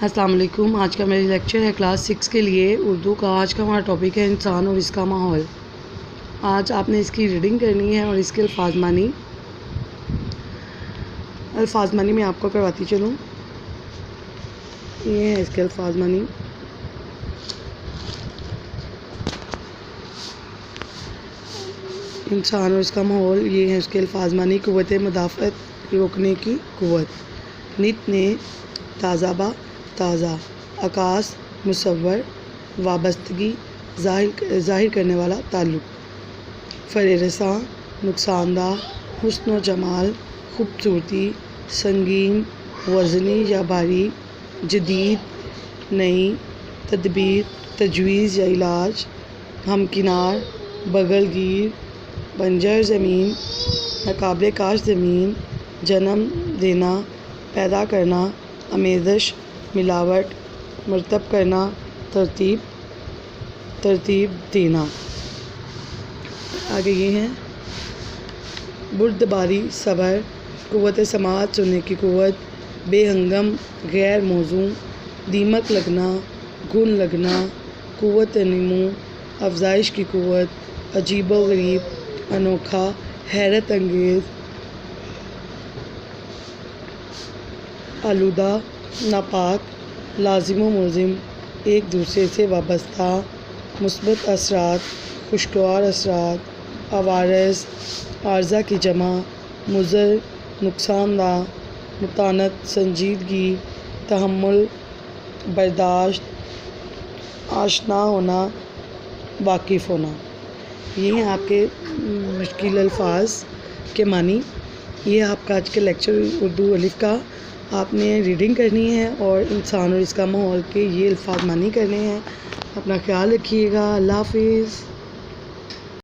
السلام علیکم۔ آج کا میری لیکچر ہے کلاس 6 کے لیے اردو کا۔ آج کا ہمارا ٹاپک ہے انسان اور اس کا ماحول۔ آج آپ نے اس کی ریڈنگ کرنی ہے اور اس کے الفاظ معنی میں آپ کو کرواتی چلوں۔ یہ ہے اس کے الفاظ معنی۔ انسان اور اس کا ماحول، یہ ہے اس کے الفاظ معنی۔ قوت مدافعت، روکنے کی قوت۔ نت نے، تازہ با، تازہ۔ عکاس، مصور، وابستگی، ظاہر کرنے والا تعلق۔ فرِ رساں، نقصان دہ۔ حسن و جمال، خوبصورتی۔ سنگین، وزنی یا بھاری۔ جدید، نئی۔ تدبیر، تجویز یا علاج۔ ہمکنار، بغل گیر۔ بنجر زمین، ناقابل کاشت زمین۔ جنم دینا، پیدا کرنا۔ آمیزش، ملاوٹ۔ مرتب کرنا، ترتیب دینا۔ آگے یہ ہے بردباری، صبر۔ قوت سماعت، سننے کی قوت۔ بے ہنگم، غیر موزوں۔ دیمک لگنا، گھن لگنا۔ قوت نمو، افزائش کی قوت۔ عجیب و غریب، انوکھا، حیرت انگیز۔ آلودہ، ناپاک۔ لازم و ملزم، ایک دوسرے سے وابستہ۔ مثبت اثرات، خوشگوار اثرات۔ عوارض، عارضہ کی جمع۔ مضر، نقصان دہ۔ متانت، سنجیدگی۔ تحمل، برداشت۔ آشنا ہونا، واقف ہونا۔ یہ ہیں آپ کے مشکل الفاظ کے معنی۔ یہ آپ کا آج کا لیکچر اردو الف کا۔ آپ نے ریڈنگ کرنی ہے اور انسان اور اس کا ماحول کے یہ الفاظ معنی کرنے ہیں۔ اپنا خیال رکھیے گا۔ اللہ حافظ۔